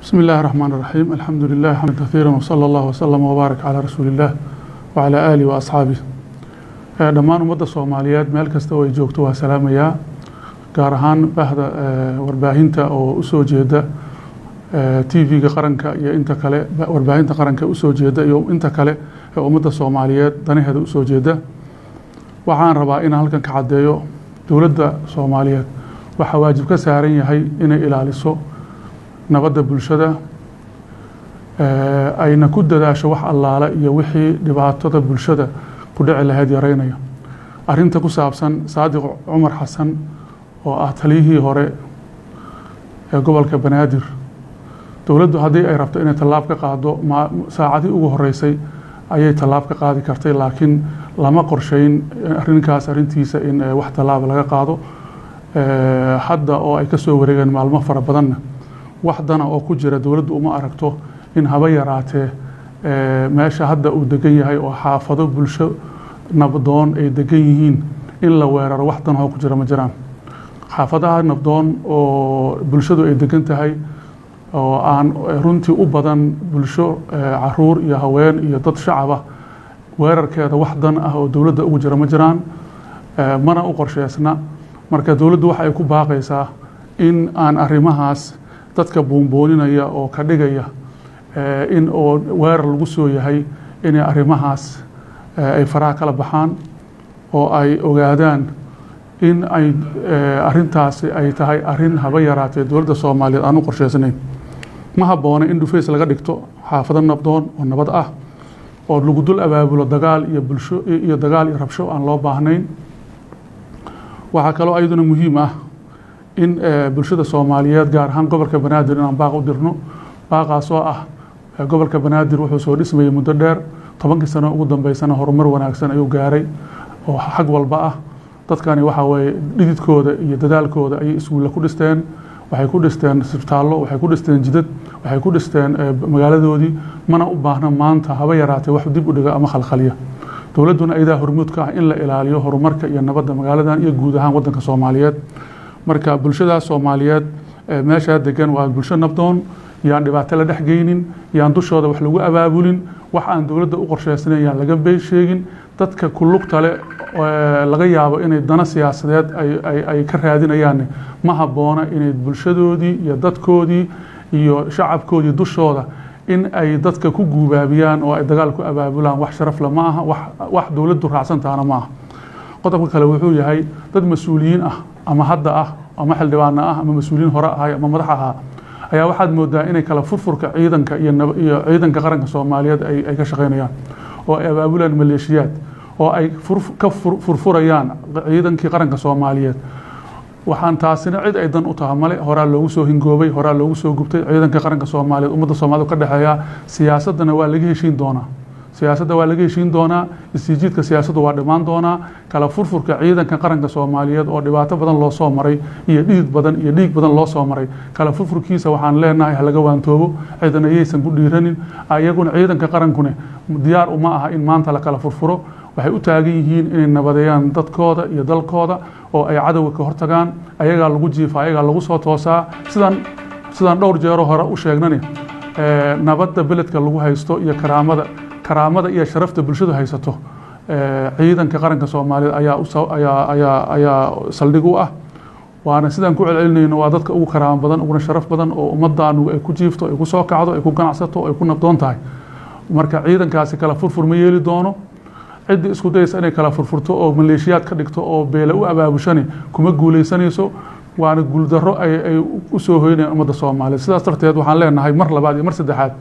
بسم الله الرحمن الرحيم الحمد لله حمدا كثيرا وصلى الله وسلم وبارك على رسول الله وعلى آله وأصحابه dhammaan ummadda Soomaaliyeed meel kasta oo ay joogto waa salaamaya gaar ahaan bahda warbaahinta oo u soo jeeda TV-ga qaranka iyo inta kale warbaahinta qaranka u soo jeeda iyo inta kale ee ummadda Soomaaliyeed danaheeda u soo jeeda waxaan rabaa in halkan ka cadeeyo dawladda Soomaaliyeed waxa waajib ka saaran yahay inay ilaaliso nabadda bulshada ayna ku dadaasho wax allaala iyo wixii dhibaatada bulshada ku dhici lahayd yareynaya arinta ku saabsan Saadiq Cumar Xasan oo ah taliyihii hore ee gobolka Banaadir dawladdu haddii ay rabto inay tallaab ka qaado saacadii ugu horeysay ayay tallaab ka qaadi kartay laakiin lama qorsheyn arintiisa in wax tallaab laga qaado hadda oo ay ka soo wareegeen maalmo fara badan wax dana oo ku jira dawladdu uma aragto in haba yaraatee meesha hadda uu degan yahay oo xaafado bulsho nabdoon ay degan yihiin in la weeraro wax dan oo ku jira ma jiraan xaafadaha nabdoon oo bulshadu ay degan tahay oo aan runtii u badan bulsho caruur iyo haween iyo dad shacab ah weerarkeeda wax dan ah oo dawladda ugu jira ma jiraan mana u qorsheysna marka dawladdu waxa ay ku baaqaysaa in aan arrimahaas dadka buunbooninaya oo ka dhigaya in oo weerar lagu soo yahay in arrimahaas ay faraha kala baxaan oo ay ogaadaan in ay arintaasi ay tahay arin haba yaraatee dawladda Soomaaliyeed aan u qorsheysnayn ma habboona in dhufays laga dhigto xaafado nabdoon oo nabad ah oo lagu dul abaabulo dagaal iyo bulsho iyo dagaal iyo rabsho aan loo baahnayn waxa kale oo ayaduna muhiim ah in bulshada Soomaaliyeed gaar ahaan gobolka Banaadir inaan baaq u dirno baaqaas oo ah gobolka Banaadir wuxuu soo dhismayay muddo dheer 10 sano ugu dambeysana horumar wanaagsan ayuu gaaray oo xaq walba ah dadkani waxa way dhididkooda iyo dadaalkooda ay iskuul ku dhisteen waxay ku dhisteen isbitaallo waxay ku dhisteen jidad waxay ku dhisteen magaaladoodii mana u baahna maanta haba yaraatee wax dib u dhiga ama khalkhaliya dawladduna ayada hormuudka ah in la ilaaliyo horumarka iyo nabadda magaaladan iyo guud ahaan waddanka Soomaaliyeed marka bulshada Soomaaliyeed meesha degan waa bulsho nabdoon yaan dhibaato la dhaxgeynin yaan dushooda wax lagu abaabulin wax aan dawladda u qorsheysnayn yaan laga been sheegin dadka ku lugta leh laga yaabo inay dana siyaasadeed ay ka raadinayaan ma habboona inay bulshadoodii iyo dadkoodii iyo shacabkoodii dushooda in ay dadka ku guubaabiyaan oo ay dagaal ku abaabulaan wax sharaf la ma aha wax dawladdu raacsan taana ma aha qodobka kale wuxuu yahay dad mas'uuliyiin ah ama hadda ah ama xildhibaan ah ama mas'uuliyiin hore ah ama madax ah ayaa waxaad moodaa inay kala furfurka ciidanka iyo ciidanka qaranka Soomaaliyeed ay ka shaqeynayaan oo ay abaabulaan maleeshiyaad oo ay ka furfurayaan ciidankii qaranka Soomaaliyeed waxaan taasina cid ay dan u tahay male horaa loogu soo hingoobay horaa loogu soo gubtay ciidanka qaranka Soomaaliyeed ummadda Soomaaliyeed ka dhaxeeya siyaasadana waa laga heshiin doonaa siyaasadda waa laga heshiin doonaa isjiidka siyaasaddu waa dhimaan doonaa kala furfurka ciidanka qaranka Soomaaliyeed oo dhibaato badan loo soo maray iyo dhiig badan loo soo maray kala furfurkiisa waxaan leenahay laga waantoobo ciidan ayaysan ku dhiiranin ayaguna ciidanka qarankuna diyaar uma aha in maanta la kala furfuro waxay u taagan yihiin inay nabadeeyaan dadkooda iyo dalkooda oo ay cadawga ka hortagaan ayaga lagu jiifaa ayaga lagu soo toosaa sidaan dhowr jeer hore u sheegnay nabadda beledka lagu haysto iyo karaamada iyo sharafta bulshadu haysato ciidanka qaranka Soomaaliyeed ayaa saldhig u ah waana sidaan ku celcelinayno waa dadka ugu karaamo badan ugu sharaf badan oo ummaddaanu ay ku jiifto ay ku soo kacdo ay ku ganacsato ay ku nabdoon tahay marka ciidankaasi kala furfur ma yeeli doono cid isku dayaysa inay kala furfurto oo maleeshiyaad ka dhigto oo beela u abaabushani kuma guuleysanayso waana guuldarro ay u soo hoynayaan ummadda Soomaaliyeed sidaas darteed waxaan leenahay mar labaad iyo mar saddexaad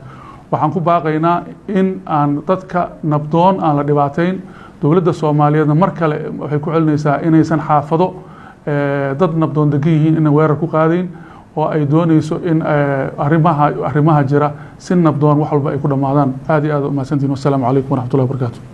waxaan ku baaqaynaa in aan dadka nabdoon aan la dhibaateyn dawladda Soomaaliyeedna mar kale waxay ku celinaysaa inaysan xaafado dad nabdoon degan yihiin in weerar ku qaadayn oo ay doonayso in arrimaha jira si nabdoon wax walba ay ku dhamaadaan aad iyo aad u mahadsantihiin wasalaamu calaykum waraxmatullahi wabarakaatuh